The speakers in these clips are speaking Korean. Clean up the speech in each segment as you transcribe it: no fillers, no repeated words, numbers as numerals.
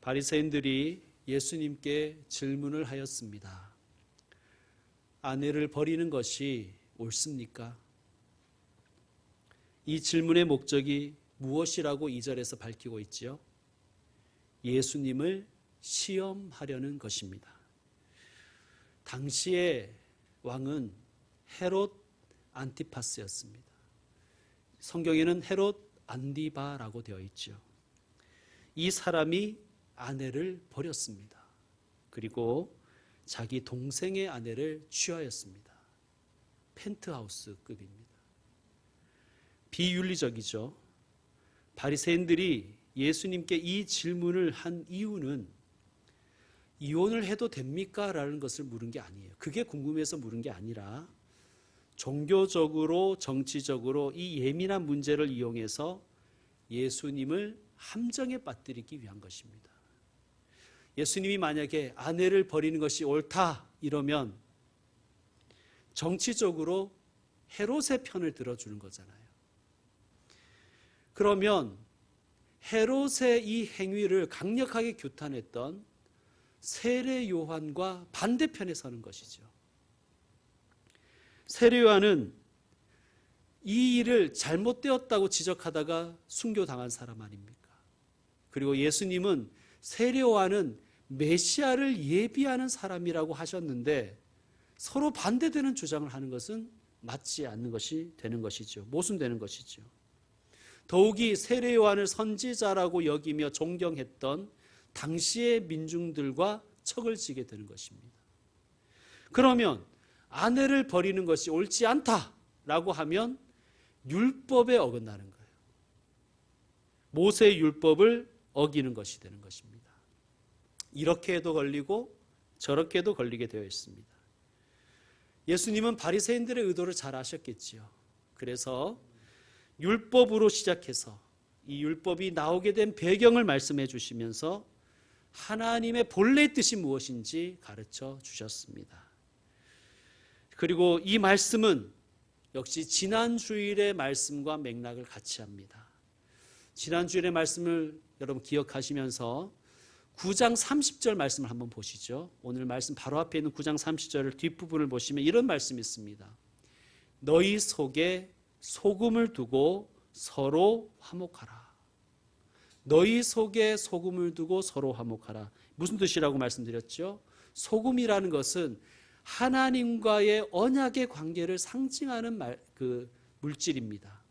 바리새인들이 예수님께 질문을 하였습니다. 아내를 버리는 것이 옳습니까? 이 질문의 목적이 무엇이라고 2절에서 밝히고 있지요? 예수님을 시험하려는 것입니다. 당시의 왕은 헤롯 안티파스였습니다. 성경에는 헤롯 안디바라고 되어 있죠. 이 사람이 아내를 버렸습니다. 그리고 자기 동생의 아내를 취하였습니다. 펜트하우스급입니다. 비윤리적이죠. 바리새인들이 예수님께 이 질문을 한 이유는 이혼을 해도 됩니까? 라는 것을 물은 게 아니에요. 그게 궁금해서 물은 게 아니라 종교적으로 정치적으로 이 예민한 문제를 이용해서 예수님을 함정에 빠뜨리기 위한 것입니다. 예수님이 만약에 아내를 버리는 것이 옳다 이러면 정치적으로 헤롯의 편을 들어주는 거잖아요. 그러면 헤롯의 이 행위를 강력하게 규탄했던 세례 요한과 반대편에 서는 것이죠. 세례 요한은 이 일을 잘못되었다고 지적하다가 순교당한 사람 아닙니까? 그리고 예수님은 세례 요한은 메시아를 예비하는 사람이라고 하셨는데 서로 반대되는 주장을 하는 것은 맞지 않는 것이 되는 것이죠. 모순되는 것이죠. 더욱이 세례 요한을 선지자라고 여기며 존경했던 당시의 민중들과 척을 지게 되는 것입니다. 그러면 아내를 버리는 것이 옳지 않다라고 하면 율법에 어긋나는 거예요. 모세의 율법을 어기는 것이 되는 것입니다. 이렇게 해도 걸리고 저렇게 해도 걸리게 되어 있습니다. 예수님은 바리새인들의 의도를 잘 아셨겠지요. 그래서 율법으로 시작해서 이 율법이 나오게 된 배경을 말씀해 주시면서 하나님의 본래의 뜻이 무엇인지 가르쳐 주셨습니다. 그리고 이 말씀은 역시 지난 주일의 말씀과 맥락을 같이 합니다. 지난 주일의 말씀을 여러분 기억하시면서 9장 30절 말씀을 한번 보시죠. 오늘 말씀 바로 앞에 있는 9장 30절 뒷부분을 보시면 이런 말씀이 있습니다. 너희 속에 소금을 두고 서로 화목하라. 너희 속에 소금을 두고 서로 화목하라. 무슨 뜻이라고 말씀드렸죠? 소금이라는 것은 하나님과의 언약의 관계를 상징하는 물질입니다.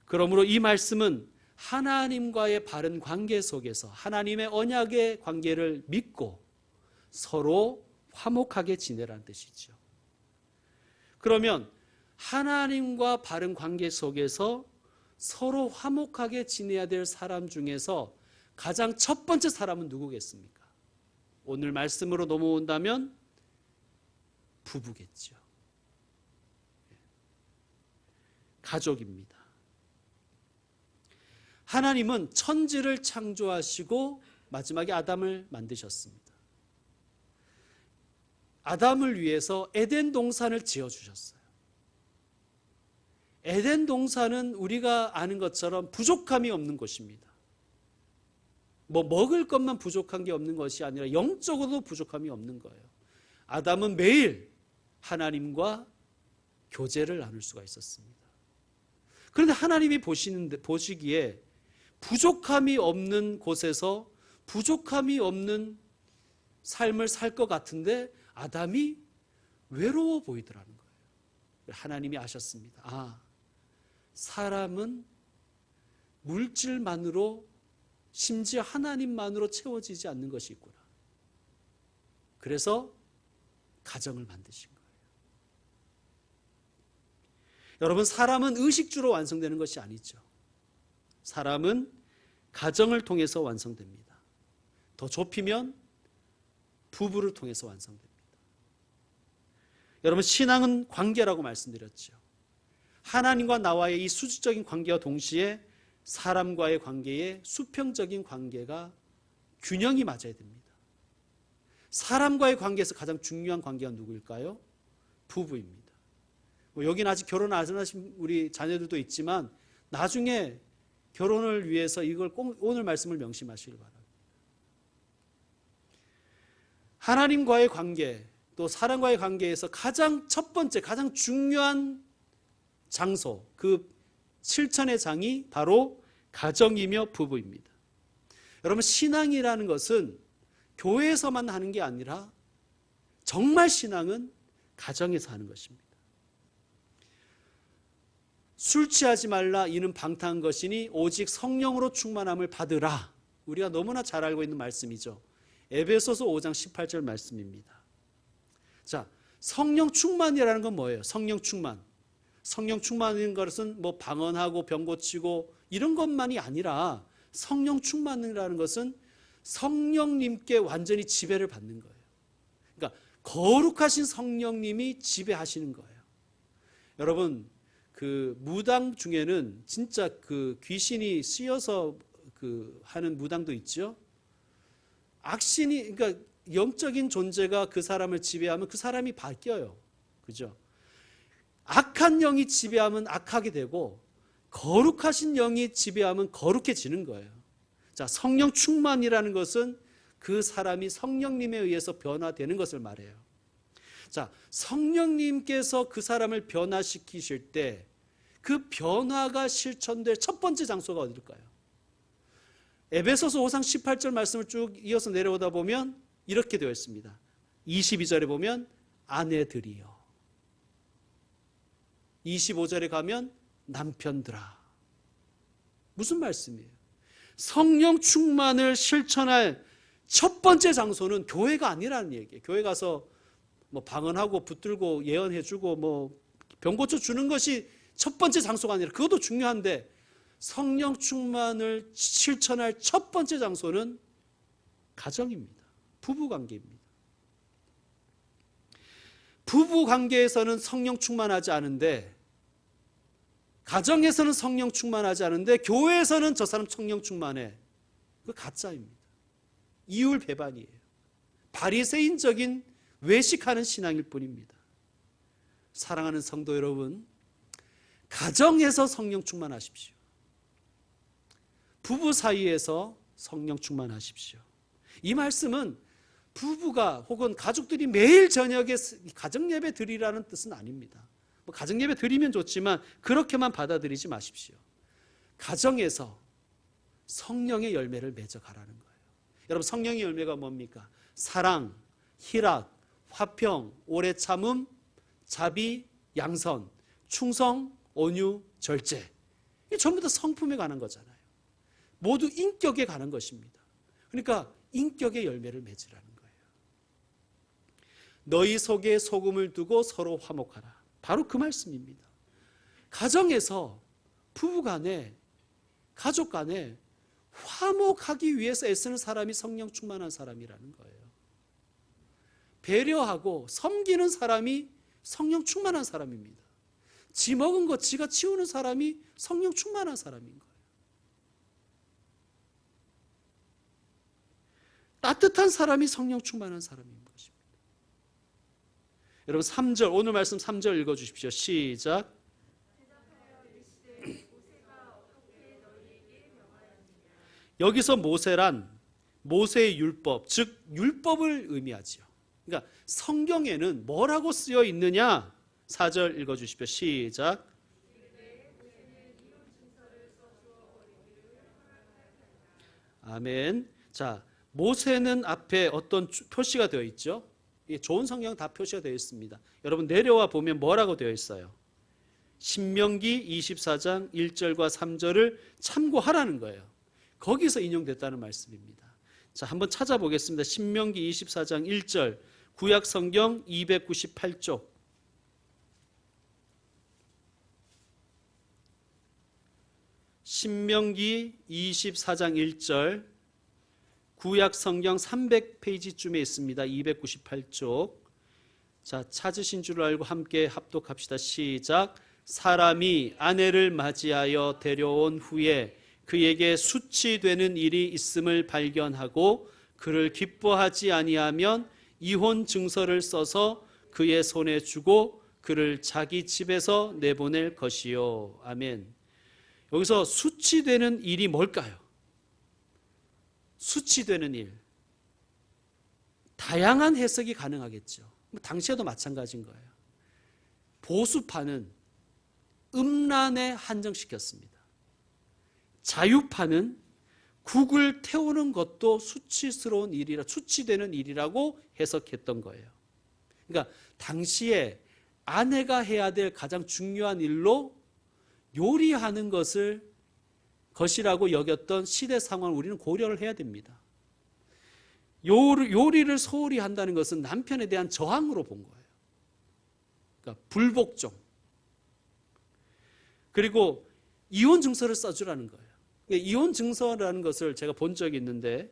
그러므로 이 말씀은 하나님과의 바른 관계 속에서 하나님의 언약의 관계를 믿고 서로 화목하게 지내라는 뜻이죠. 그러면 하나님과 바른 관계 속에서 서로 화목하게 지내야 될 사람 중에서 가장 첫 번째 사람은 누구겠습니까? 오늘 말씀으로 넘어온다면 부부겠죠. 가족입니다. 하나님은 천지를 창조하시고 마지막에 아담을 만드셨습니다. 아담을 위해서 에덴 동산을 지어주셨어요. 에덴 동산은 우리가 아는 것처럼 부족함이 없는 곳입니다. 먹을 것만 부족한 게 없는 것이 아니라 영적으로도 부족함이 없는 거예요. 아담은 매일 하나님과 교제를 나눌 수가 있었습니다. 그런데 하나님이 보시기에 부족함이 없는 곳에서 부족함이 없는 삶을 살 것 같은데 아담이 외로워 보이더라는 거예요. 하나님이 아셨습니다. 사람은 물질만으로 심지어 하나님만으로 채워지지 않는 것이 있구나. 그래서 가정을 만드신 거예요. 여러분, 사람은 의식주로 완성되는 것이 아니죠. 사람은 가정을 통해서 완성됩니다. 더 좁히면 부부를 통해서 완성됩니다. 여러분, 신앙은 관계라고 말씀드렸죠. 하나님과 나와의 이 수직적인 관계와 동시에 사람과의 관계에 수평적인 관계가 균형이 맞아야 됩니다. 사람과의 관계에서 가장 중요한 관계가 누구일까요? 부부입니다. 여기는 아직 결혼 안 하신 우리 자녀들도 있지만 나중에 결혼을 위해서 이걸 꼭 오늘 말씀을 명심하시길 바랍니다. 하나님과의 관계, 또 사람과의 관계에서 가장 첫 번째, 가장 중요한 장소, 그 실천의 장이 바로 가정이며 부부입니다. 여러분, 신앙이라는 것은 교회에서만 하는 게 아니라 정말 신앙은 가정에서 하는 것입니다. 술 취하지 말라, 이는 방탕한 것이니 오직 성령으로 충만함을 받으라. 우리가 너무나 잘 알고 있는 말씀이죠. 에베소서 5장 18절 말씀입니다. 자, 성령 충만이라는 건 뭐예요? 성령 충만. 성령 충만인 것은 뭐 방언하고 병 고치고 이런 것만이 아니라 성령 충만이라는 것은 성령님께 완전히 지배를 받는 거예요. 그러니까 거룩하신 성령님이 지배하시는 거예요. 여러분, 그 무당 중에는 진짜 그 귀신이 씌어서 그 하는 무당도 있죠. 악신이, 그러니까 영적인 존재가 그 사람을 지배하면 그 사람이 바뀌어요. 그죠? 악한 영이 지배하면 악하게 되고 거룩하신 영이 지배하면 거룩해지는 거예요. 자, 성령 충만이라는 것은 그 사람이 성령님에 의해서 변화되는 것을 말해요. 자, 성령님께서 그 사람을 변화시키실 때 그 변화가 실천될 첫 번째 장소가 어딜까요? 에베소서 5장 18절 말씀을 쭉 이어서 내려오다 보면 이렇게 되어 있습니다. 22절에 보면 아내들이여. 25절에 가면 남편들아. 무슨 말씀이에요? 성령 충만을 실천할 첫 번째 장소는 교회가 아니라는 얘기예요. 교회 가서 뭐 방언하고 붙들고 예언해주고 뭐 병 고쳐주는 것이 첫 번째 장소가 아니라, 그것도 중요한데 성령 충만을 실천할 첫 번째 장소는 가정입니다. 부부관계입니다. 부부관계에서는 성령 충만하지 않은데, 가정에서는 성령 충만하지 않은데 교회에서는 저 사람 성령 충만해. 그 가짜입니다. 이율 배반이에요. 바리새인적인 외식하는 신앙일 뿐입니다. 사랑하는 성도 여러분, 가정에서 성령 충만하십시오. 부부 사이에서 성령 충만하십시오. 이 말씀은 부부가 혹은 가족들이 매일 저녁에 가정 예배 드리라는 뜻은 아닙니다. 뭐 가정 예배 드리면 좋지만 그렇게만 받아들이지 마십시오. 가정에서 성령의 열매를 맺어가라는 거예요. 여러분, 성령의 열매가 뭡니까? 사랑, 희락, 화평, 오래 참음, 자비, 양선, 충성, 온유, 절제. 이게 전부 다 성품에 관한 거잖아요. 모두 인격에 관한 것입니다. 그러니까 인격의 열매를 맺으라는 거예요. 너희 속에 소금을 두고 서로 화목하라. 바로 그 말씀입니다. 가정에서 부부 간에, 가족 간에 화목하기 위해서 애쓰는 사람이 성령 충만한 사람이라는 거예요. 배려하고 섬기는 사람이 성령 충만한 사람입니다. 지 먹은 거 지가 치우는 사람이 성령 충만한 사람인 거예요. 따뜻한 사람이 성령 충만한 사람인 것입니다. 여러분, 3절, 오늘 말씀 3절 읽어주십시오. 시작. 여기서 모세란 모세의 율법, 즉 율법을 의미하지요. 그러니까 성경에는 뭐라고 쓰여 있느냐? 4절 읽어주십시오. 시작. 아멘. 자, 모세는 앞에 어떤 표시가 되어 있죠? 좋은 성경 다 표시가 되어 있습니다. 여러분, 내려와 보면 뭐라고 되어 있어요? 신명기 24장 1절과 3절을 참고하라는 거예요. 거기서 인용됐다는 말씀입니다. 자, 한번 찾아보겠습니다. 신명기 24장 1절, 구약 성경 298쪽. 신명기 24장 1절, 구약 성경 300페이지쯤에 있습니다. 298쪽. 자, 찾으신 줄 알고 함께 합독합시다. 시작. 사람이 아내를 맞이하여 데려온 후에 그에게 수치되는 일이 있음을 발견하고 그를 기뻐하지 아니하면 이혼 증서를 써서 그의 손에 주고 그를 자기 집에서 내보낼 것이요. 아멘. 여기서 수치되는 일이 뭘까요? 수치되는 일. 다양한 해석이 가능하겠죠. 당시에도 마찬가지인 거예요. 보수파는 음란에 한정시켰습니다. 자유파는 국을 태우는 것도 수치스러운 일이라, 수치되는 일이라고 해석했던 거예요. 그러니까 당시에 아내가 해야 될 가장 중요한 일로 요리하는 것이라고 여겼던 시대 상황을 우리는 고려를 해야 됩니다. 요리를 소홀히 한다는 것은 남편에 대한 저항으로 본 거예요. 그러니까 불복종. 그리고 이혼 증서를 써주라는 거예요. 이혼 증서라는 것을 제가 본 적이 있는데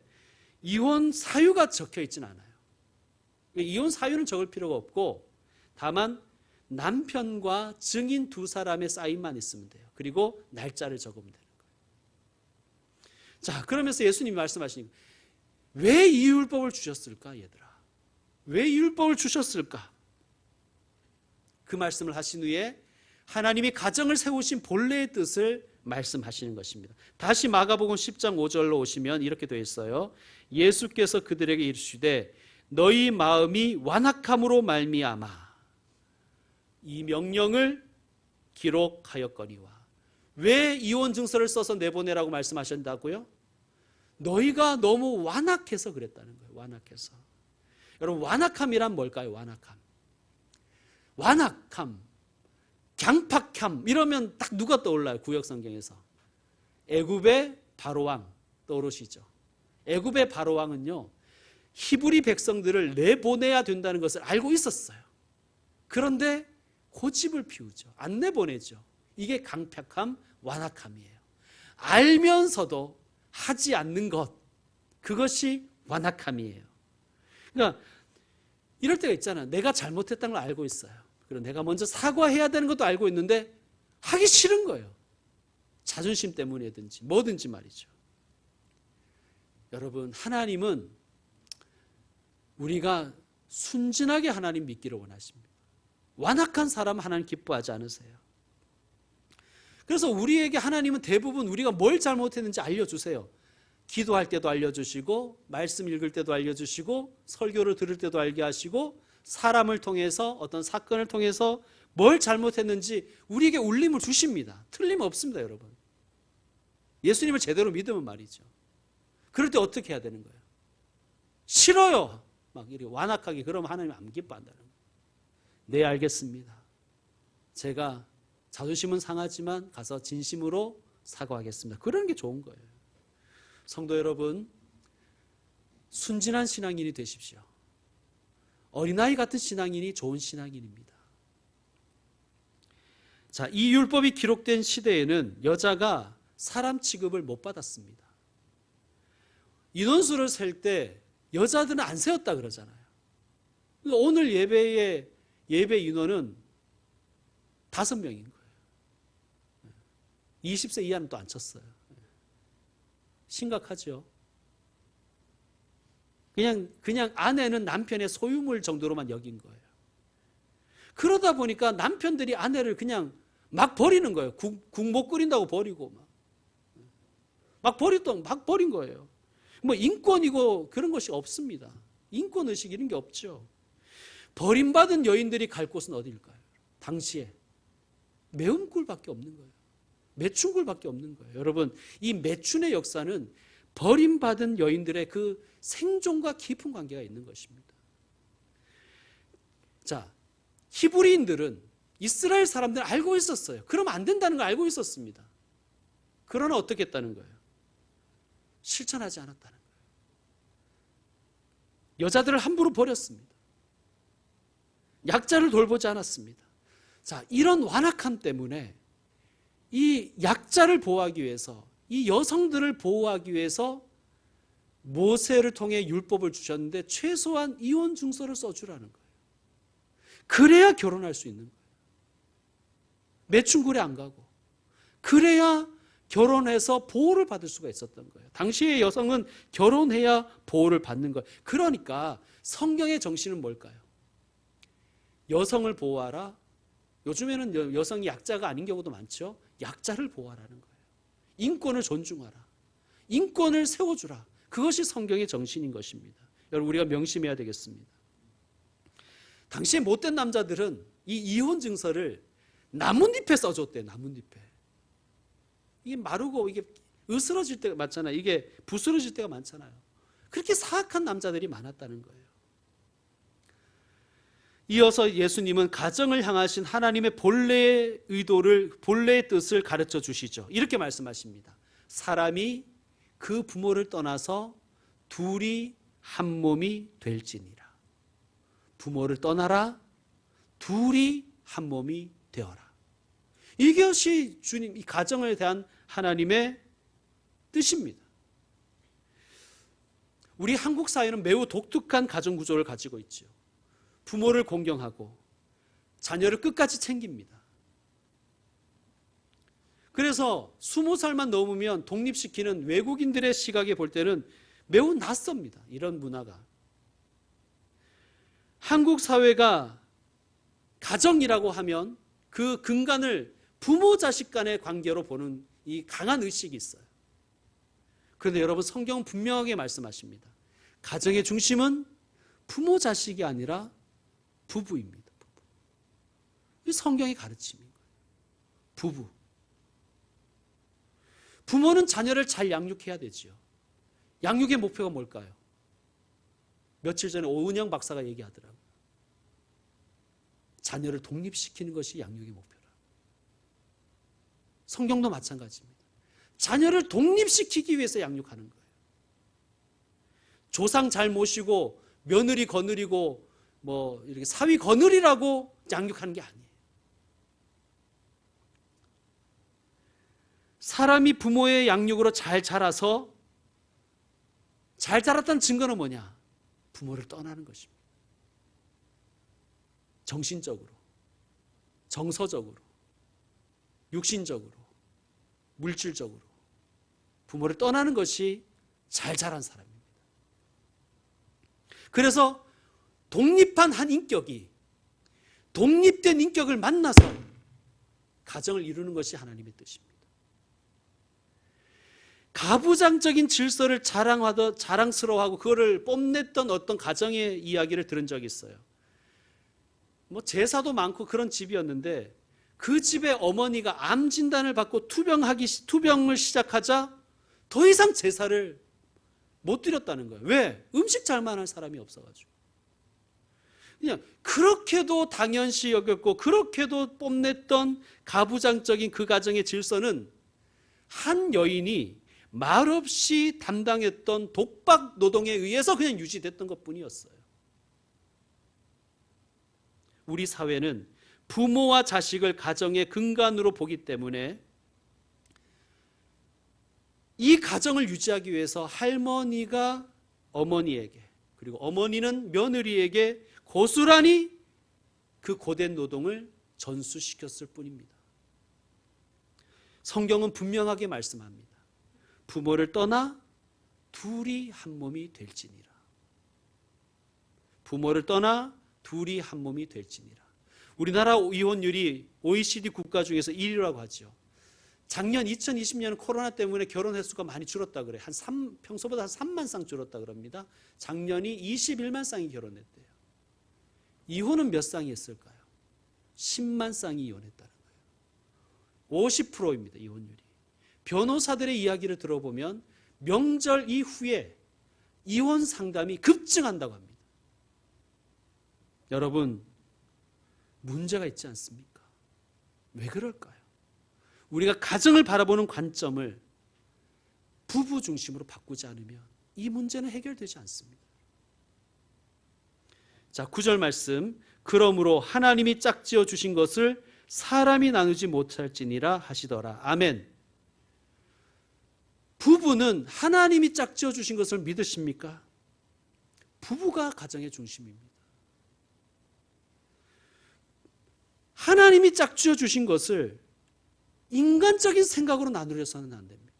이혼 사유가 적혀 있지는 않아요. 이혼 사유는 적을 필요가 없고 다만 남편과 증인 두 사람의 사인만 있으면 돼요. 그리고 날짜를 적으면 되는 거예요. 자, 그러면서 예수님이 말씀하시는 거예요. 왜 이 율법을 주셨을까, 얘들아? 왜 이 율법을 주셨을까? 그 말씀을 하신 후에 하나님이 가정을 세우신 본래의 뜻을 말씀하시는 것입니다. 다시 마가복음 10장 5절로 오시면 이렇게 되어 있어요. 예수께서 그들에게 이르시되 너희 마음이 완악함으로 말미암아 이 명령을 기록하였거니와. 왜 이혼 증서를 써서 내보내라고 말씀하신다고요? 너희가 너무 완악해서 그랬다는 거예요. 완악해서. 여러분, 완악함이란 뭘까요? 완악함, 강팍함 이러면 딱 누가 떠올라요? 구약성경에서 애굽의 바로왕 떠오르시죠? 애굽의 바로왕은요, 히브리 백성들을 내보내야 된다는 것을 알고 있었어요. 그런데 고집을 피우죠. 안 내보내죠. 이게 강팍함, 완악함이에요. 알면서도 하지 않는 것, 그것이 완악함이에요. 그러니까 이럴 때가 있잖아요. 내가 잘못했다는 걸 알고 있어요. 그리고 내가 먼저 사과해야 되는 것도 알고 있는데 하기 싫은 거예요. 자존심 때문이든지 뭐든지 말이죠. 여러분, 하나님은 우리가 순진하게 하나님 믿기를 원하십니다. 완악한 사람 하나님 기뻐하지 않으세요. 그래서 우리에게 하나님은 대부분 우리가 뭘 잘못했는지 알려주세요. 기도할 때도 알려주시고 말씀 읽을 때도 알려주시고 설교를 들을 때도 알게 하시고 사람을 통해서 어떤 사건을 통해서 뭘 잘못했는지 우리에게 울림을 주십니다. 틀림없습니다, 여러분. 예수님을 제대로 믿으면 말이죠. 그럴 때 어떻게 해야 되는 거예요? 싫어요. 막 이렇게 완악하게 그러면 하나님 안 기뻐한다는 거예요. 네, 알겠습니다. 제가 자존심은 상하지만 가서 진심으로 사과하겠습니다. 그런 게 좋은 거예요. 성도 여러분, 순진한 신앙인이 되십시오. 어린아이 같은 신앙인이 좋은 신앙인입니다. 자, 이 율법이 기록된 시대에는 여자가 사람 취급을 못 받았습니다. 인원수를 셀 때 여자들은 안 세웠다 그러잖아요. 오늘 예배 인원은 5명인 거예요. 20세 이하는 또 안 쳤어요. 심각하죠. 그냥 아내는 남편의 소유물 정도로만 여긴 거예요. 그러다 보니까 남편들이 아내를 그냥 막 버리는 거예요. 국 못 끓인다고 버리고 막 버린 거예요. 뭐 인권이고 그런 것이 없습니다. 인권 의식 이런 게 없죠. 버림받은 여인들이 갈 곳은 어디일까요? 당시에 매운 꿀밖에 없는 거예요. 매춘 꿀밖에 없는 거예요. 여러분, 이 매춘의 역사는 버림받은 여인들의 그 생존과 깊은 관계가 있는 것입니다. 자, 히브리인들은 이스라엘 사람들은 알고 있었어요. 그러면 안 된다는 걸 알고 있었습니다. 그러나 어떻게 했다는 거예요? 실천하지 않았다는 거예요. 여자들을 함부로 버렸습니다. 약자를 돌보지 않았습니다. 자, 이런 완악함 때문에 이 약자를 보호하기 위해서, 이 여성들을 보호하기 위해서 모세를 통해 율법을 주셨는데 최소한 이혼 증서를 써주라는 거예요. 그래야 결혼할 수 있는 거예요. 매춘굴에 안 가고. 그래야 결혼해서 보호를 받을 수가 있었던 거예요. 당시의 여성은 결혼해야 보호를 받는 거예요. 그러니까 성경의 정신은 뭘까요? 여성을 보호하라. 요즘에는 여성이 약자가 아닌 경우도 많죠. 약자를 보호하라는 거예요. 인권을 존중하라. 인권을 세워주라. 그것이 성경의 정신인 것입니다. 여러분, 우리가 명심해야 되겠습니다. 당시에 못된 남자들은 이 이혼 증서를 나뭇잎에 써줬대요. 나뭇잎에. 이게 마르고 이게 으스러질 때가 많잖아요. 이게 부스러질 때가 많잖아요. 그렇게 사악한 남자들이 많았다는 거예요. 이어서 예수님은 가정을 향하신 하나님의 본래의 의도를, 본래의 뜻을 가르쳐 주시죠. 이렇게 말씀하십니다. 사람이 그 부모를 떠나서 둘이 한 몸이 될지니라. 부모를 떠나라, 둘이 한 몸이 되어라. 이것이 주님, 이 가정에 대한 하나님의 뜻입니다. 우리 한국 사회는 매우 독특한 가정 구조를 가지고 있죠. 부모를 공경하고 자녀를 끝까지 챙깁니다. 그래서 20살만 넘으면 독립시키는 외국인들의 시각에 볼 때는 매우 낯섭니다. 이런 문화가. 한국 사회가 가정이라고 하면 그 근간을 부모 자식 간의 관계로 보는 이 강한 의식이 있어요. 그런데 여러분, 성경은 분명하게 말씀하십니다. 가정의 중심은 부모 자식이 아니라 부부입니다. 부부. 이 성경의 가르침인 거예요. 부부. 부모는 자녀를 잘 양육해야 되지요. 양육의 목표가 뭘까요? 며칠 전에 오은영 박사가 얘기하더라고요. 자녀를 독립시키는 것이 양육의 목표라. 성경도 마찬가지입니다. 자녀를 독립시키기 위해서 양육하는 거예요. 조상 잘 모시고 며느리 거느리고 뭐 이렇게 사위 거느리라고 양육하는 게 아니에요. 사람이 부모의 양육으로 잘 자라서 잘 자랐다는 증거는 뭐냐? 부모를 떠나는 것입니다. 정신적으로, 정서적으로, 육신적으로, 물질적으로 부모를 떠나는 것이 잘 자란 사람입니다. 그래서 독립한 한 인격이 독립된 인격을 만나서 가정을 이루는 것이 하나님의 뜻입니다. 가부장적인 질서를 자랑스러워하고 그거를 뽐냈던 어떤 가정의 이야기를 들은 적이 있어요. 뭐 제사도 많고 그런 집이었는데 그 집의 어머니가 암 진단을 받고 투병을 시작하자 더 이상 제사를 못 드렸다는 거예요. 왜? 음식 잘만 할 사람이 없어가지고. 그냥 그렇게도 당연시 여겼고 그렇게도 뽐냈던 가부장적인 그 가정의 질서는 한 여인이 말없이 담당했던 독박 노동에 의해서 그냥 유지됐던 것뿐이었어요. 우리 사회는 부모와 자식을 가정의 근간으로 보기 때문에 이 가정을 유지하기 위해서 할머니가 어머니에게 그리고 어머니는 며느리에게 고스란히 그 고된 노동을 전수시켰을 뿐입니다. 성경은 분명하게 말씀합니다. 부모를 떠나 둘이 한 몸이 될지니라. 부모를 떠나 둘이 한 몸이 될지니라. 우리나라 이혼율이 OECD 국가 중에서 1위라고 하죠. 작년 2020년은 코로나 때문에 결혼 횟수가 많이 줄었다 그래요. 평소보다 한 3만 쌍 줄었다 그럽니다. 작년이 21만 쌍이 결혼했대요. 이혼은 몇 쌍이 했을까요? 10만 쌍이 이혼했다는 거예요. 50%입니다. 이혼율이. 변호사들의 이야기를 들어보면 명절 이후에 이혼 상담이 급증한다고 합니다. 여러분, 문제가 있지 않습니까? 왜 그럴까요? 우리가 가정을 바라보는 관점을 부부 중심으로 바꾸지 않으면 이 문제는 해결되지 않습니다. 자, 9절 말씀. 그러므로 하나님이 짝지어 주신 것을 사람이 나누지 못할지니라 하시더라. 아멘. 부부는 하나님이 짝지어 주신 것을 믿으십니까? 부부가 가정의 중심입니다. 하나님이 짝지어 주신 것을 인간적인 생각으로 나누려서는 안 됩니다.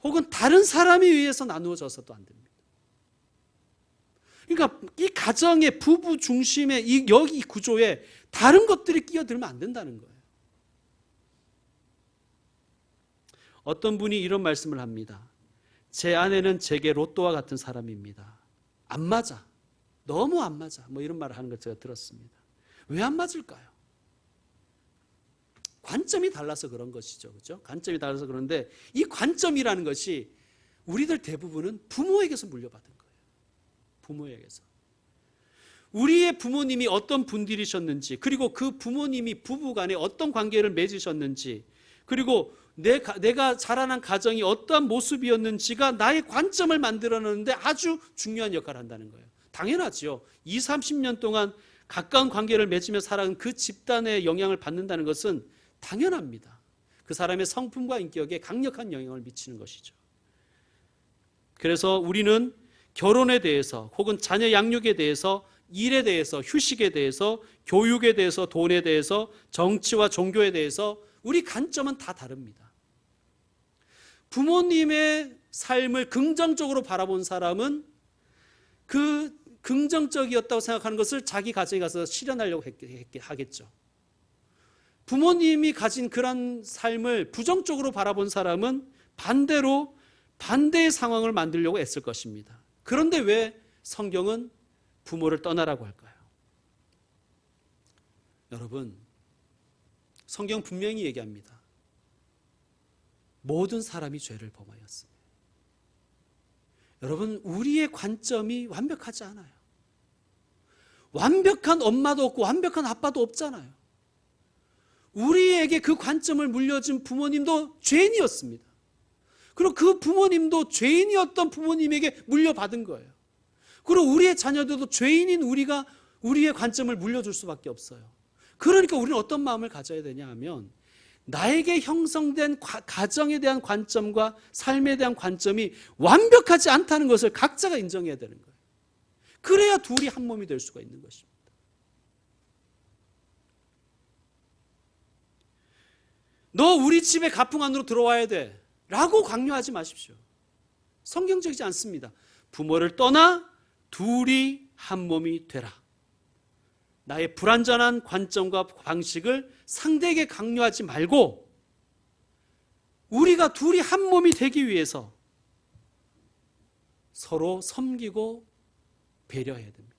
혹은 다른 사람에 의해서 나누어져서도 안 됩니다. 그러니까 이 가정의 부부 중심의 이 여기 구조에 다른 것들이 끼어들면 안 된다는 거예요. 어떤 분이 이런 말씀을 합니다. 제 아내는 제게 로또와 같은 사람입니다. 안 맞아. 너무 안 맞아. 뭐 이런 말을 하는 걸 제가 들었습니다. 왜 안 맞을까요? 관점이 달라서 그런 것이죠. 그렇죠? 관점이 달라서 그런데 이 관점이라는 것이 우리들 대부분은 부모에게서 물려받은 거예요. 부모에게서. 우리의 부모님이 어떤 분들이셨는지, 그리고 그 부모님이 부부간에 어떤 관계를 맺으셨는지, 그리고 내가 자라난 가정이 어떠한 모습이었는지가 나의 관점을 만들어내는데 아주 중요한 역할을 한다는 거예요. 당연하지요. 20, 30년 동안 가까운 관계를 맺으며 살아간 그 집단의 영향을 받는다는 것은 당연합니다. 그 사람의 성품과 인격에 강력한 영향을 미치는 것이죠. 그래서 우리는 결혼에 대해서 혹은 자녀 양육에 대해서, 일에 대해서, 휴식에 대해서, 교육에 대해서, 돈에 대해서, 정치와 종교에 대해서 우리 관점은 다 다릅니다. 부모님의 삶을 긍정적으로 바라본 사람은 그 긍정적이었다고 생각하는 것을 자기 가정에 가서 실현하려고 하겠죠. 부모님이 가진 그런 삶을 부정적으로 바라본 사람은 반대로 반대의 상황을 만들려고 애쓸 것입니다. 그런데 왜 성경은 부모를 떠나라고 할까요? 여러분, 성경 분명히 얘기합니다. 모든 사람이 죄를 범하였습니다. 여러분, 우리의 관점이 완벽하지 않아요. 완벽한 엄마도 없고 완벽한 아빠도 없잖아요. 우리에게 그 관점을 물려준 부모님도 죄인이었습니다. 그리고 그 부모님도 죄인이었던 부모님에게 물려받은 거예요. 그리고 우리의 자녀들도 죄인인 우리가 우리의 관점을 물려줄 수밖에 없어요. 그러니까 우리는 어떤 마음을 가져야 되냐 하면, 나에게 형성된 가정에 대한 관점과 삶에 대한 관점이 완벽하지 않다는 것을 각자가 인정해야 되는 거예요. 그래야 둘이 한 몸이 될 수가 있는 것입니다. 너 우리 집에 가풍 안으로 들어와야 돼 라고 강요하지 마십시오. 성경적이지 않습니다. 부모를 떠나 둘이 한 몸이 되라. 나의 불완전한 관점과 방식을 상대에게 강요하지 말고 우리가 둘이 한 몸이 되기 위해서 서로 섬기고 배려해야 됩니다.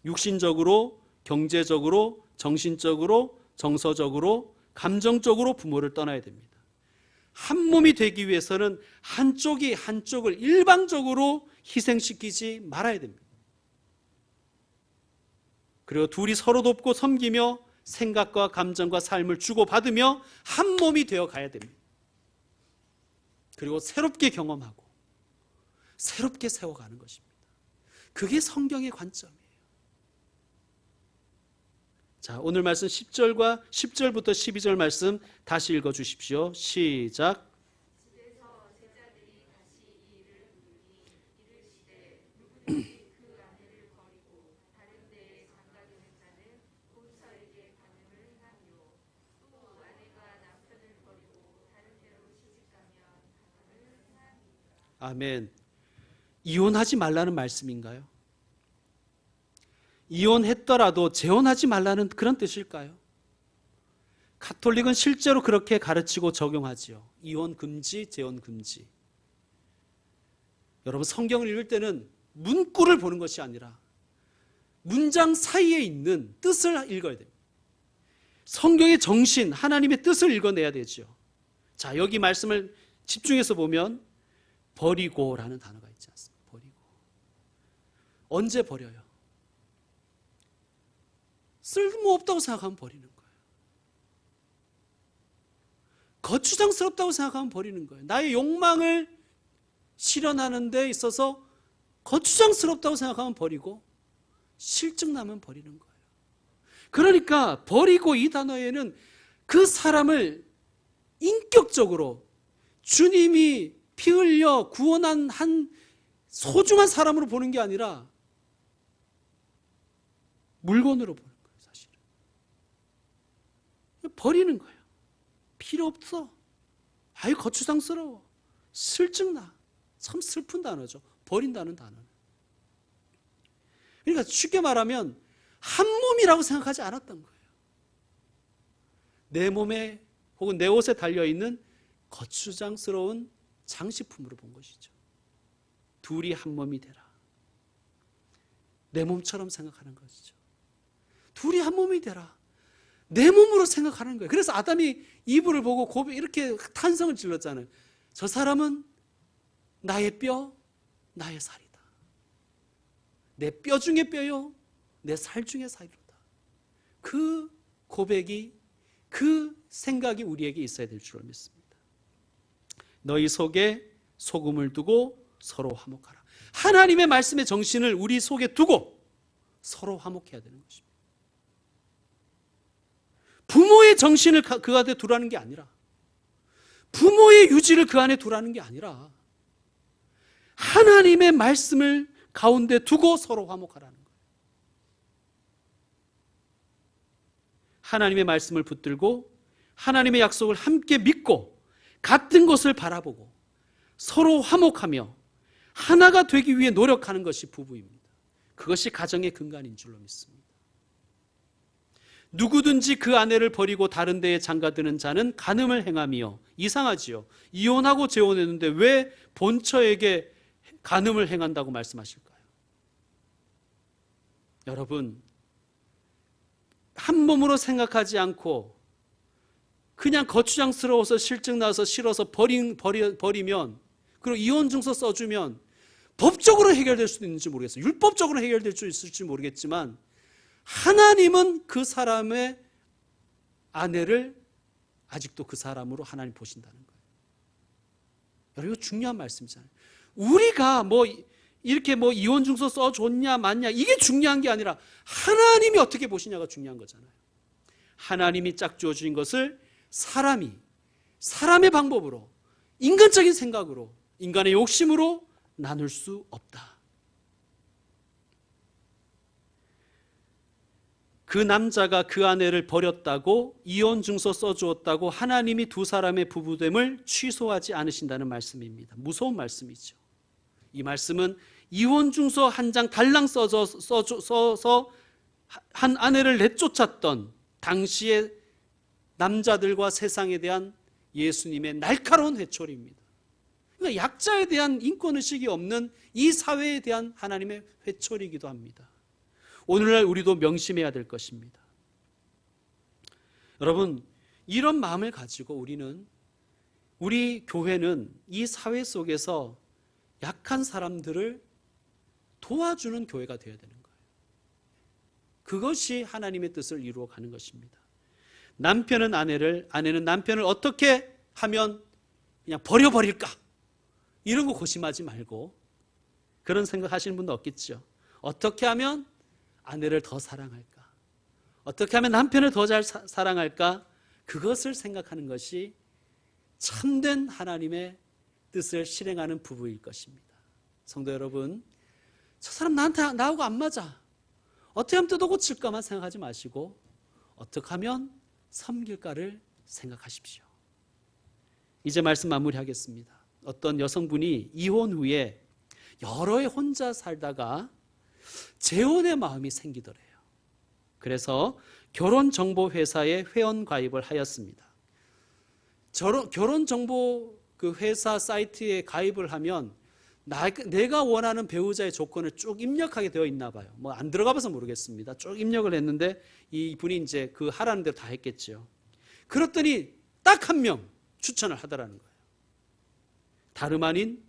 육신적으로, 경제적으로, 정신적으로, 정서적으로, 감정적으로 부모를 떠나야 됩니다. 한 몸이 되기 위해서는 한쪽이 한쪽을 일방적으로 희생시키지 말아야 됩니다. 그리고 둘이 서로 돕고 섬기며 생각과 감정과 삶을 주고받으며 한 몸이 되어 가야 됩니다. 그리고 새롭게 경험하고 새롭게 세워가는 것입니다. 그게 성경의 관점이에요. 자, 오늘 말씀 10절부터 12절 말씀 다시 읽어 주십시오. 시작. 집에서 제자들이 다시 이 일을 물으니 이르시되 누구든지 그 아내를 버리고 다른 데에 장가드는 자는 본처에게 간음을 행하며 또 아내가 남편을 버리고 다른 데로 시집가면 간음을 행하니라. 아멘. 이혼하지 말라는 말씀인가요? 이혼했더라도 재혼하지 말라는 그런 뜻일까요? 가톨릭은 실제로 그렇게 가르치고 적용하지요. 이혼 금지, 재혼 금지. 여러분, 성경을 읽을 때는 문구를 보는 것이 아니라 문장 사이에 있는 뜻을 읽어야 됩니다. 성경의 정신, 하나님의 뜻을 읽어내야 되죠. 자, 여기 말씀을 집중해서 보면 버리고라는 단어가 있지 않습니까? 버리고. 언제 버려요? 쓸모없다고 생각하면 버리는 거예요. 거추장스럽다고 생각하면 버리는 거예요. 나의 욕망을 실현하는 데 있어서 거추장스럽다고 생각하면 버리고 실증나면 버리는 거예요. 그러니까 버리고 이 단어에는 그 사람을 인격적으로 주님이 피 흘려 구원한 한 소중한 사람으로 보는 게 아니라 물건으로 보는 거예요. 사실은 버리는 거예요. 필요 없어. 아유, 거추장스러워. 실증나. 참 슬픈 단어죠. 버린다는 단어는. 그러니까 쉽게 말하면 한 몸이라고 생각하지 않았던 거예요. 내 몸에 혹은 내 옷에 달려있는 거추장스러운 장식품으로 본 것이죠. 둘이 한 몸이 되라. 내 몸처럼 생각하는 것이죠. 둘이 한 몸이 되라. 내 몸으로 생각하는 거예요. 그래서 아담이 이브를 보고 이렇게 탄성을 질렀잖아요. 저 사람은 나의 뼈, 나의 살이다. 내 뼈 중에 뼈요, 내 살 중에 살이로다. 그 고백이, 그 생각이 우리에게 있어야 될 줄로 믿습니다. 너희 속에 소금을 두고 서로 화목하라. 하나님의 말씀의 정신을 우리 속에 두고 서로 화목해야 되는 것입니다. 부모의 정신을 그 안에 두라는 게 아니라, 부모의 유지를 그 안에 두라는 게 아니라, 하나님의 말씀을 가운데 두고 서로 화목하라는 거예요. 하나님의 말씀을 붙들고 하나님의 약속을 함께 믿고 같은 것을 바라보고 서로 화목하며 하나가 되기 위해 노력하는 것이 부부입니다. 그것이 가정의 근간인 줄로 믿습니다. 누구든지 그 아내를 버리고 다른 데에 장가드는 자는 간음을 행하며, 이상하지요. 이혼하고 재혼했는데 왜 본처에게 간음을 행한다고 말씀하실까요? 여러분, 한 몸으로 생각하지 않고 그냥 거추장스러워서 실증 나서 싫어서 버리면, 그리고 이혼 증서 써주면 법적으로 해결될 수도 있는지 모르겠어요. 율법적으로 해결될 수 있을지 모르겠지만 하나님은 그 사람의 아내를 아직도 그 사람으로 하나님 보신다는 거예요. 여러분, 이거 중요한 말씀이잖아요. 우리가 이렇게 이혼 증서 써줬냐 맞냐 이게 중요한 게 아니라 하나님이 어떻게 보시냐가 중요한 거잖아요. 하나님이 짝지어 주신 것을 사람의 방법으로, 인간적인 생각으로, 인간의 욕심으로 나눌 수 없다. 그 남자가 그 아내를 버렸다고, 이혼 증서 써주었다고 하나님이 두 사람의 부부됨을 취소하지 않으신다는 말씀입니다. 무서운 말씀이죠. 이 말씀은 이혼 증서 한 장 달랑 써서 한 아내를 내쫓았던 당시의 남자들과 세상에 대한 예수님의 날카로운 회초리입니다. 그러니까 약자에 대한 인권의식이 없는 이 사회에 대한 하나님의 회초리이기도 합니다. 오늘날 우리도 명심해야 될 것입니다. 여러분, 이런 마음을 가지고 우리 교회는 이 사회 속에서 약한 사람들을 도와주는 교회가 되어야 되는 거예요. 그것이 하나님의 뜻을 이루어가는 것입니다. 남편은 아내는 남편을 어떻게 하면 그냥 버려버릴까? 이런 거 고심하지 말고, 그런 생각하시는 분도 없겠죠. 어떻게 하면 아내를 더 사랑할까? 어떻게 하면 남편을 더 잘 사랑할까? 그것을 생각하는 것이 참된 하나님의 뜻을 실행하는 부부일 것입니다. 성도 여러분, 저 사람 나하고 안 맞아. 어떻게 하면 뜯어 고칠까만 생각하지 마시고 어떻게 하면 섬길까를 생각하십시오. 이제 말씀 마무리하겠습니다. 어떤 여성분이 이혼 후에 여러 해 혼자 살다가 재혼의 마음이 생기더래요. 그래서 결혼정보회사에 회원 가입을 하였습니다. 결혼정보 그 회사 사이트에 가입을 하면 내가 원하는 배우자의 조건을 쭉 입력하게 되어 있나 봐요. 안 들어가 봐서 모르겠습니다. 쭉 입력을 했는데 이분이 이제 그 하라는 대로 다 했겠죠. 그랬더니 딱 한 명 추천을 하더라는 거예요. 다름 아닌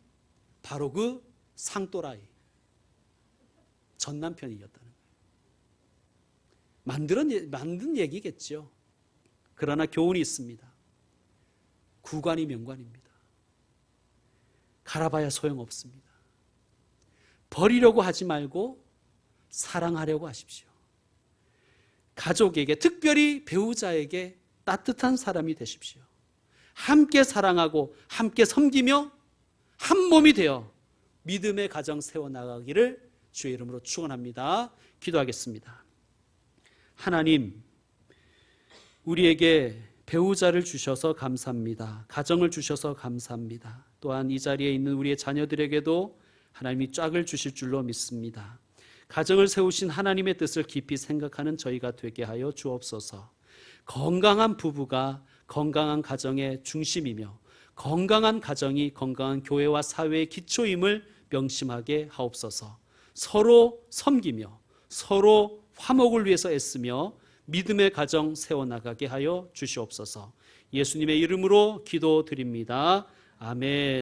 바로 그 상또라이 전 남편이었다는 거예요. 만든 얘기겠죠. 그러나 교훈이 있습니다. 구관이 명관입니다. 갈아봐야 소용없습니다. 버리려고 하지 말고 사랑하려고 하십시오. 가족에게, 특별히 배우자에게 따뜻한 사람이 되십시오. 함께 사랑하고 함께 섬기며 한 몸이 되어 믿음의 가정 세워나가기를 주의 이름으로 축원합니다. 기도하겠습니다. 하나님, 우리에게 배우자를 주셔서 감사합니다. 가정을 주셔서 감사합니다. 또한 이 자리에 있는 우리의 자녀들에게도 하나님이 짝을 주실 줄로 믿습니다. 가정을 세우신 하나님의 뜻을 깊이 생각하는 저희가 되게 하여 주옵소서. 건강한 부부가 건강한 가정의 중심이며 건강한 가정이 건강한 교회와 사회의 기초임을 명심하게 하옵소서. 서로 섬기며 서로 화목을 위해서 애쓰며 믿음의 가정 세워나가게 하여 주시옵소서. 예수님의 이름으로 기도드립니다. 아멘.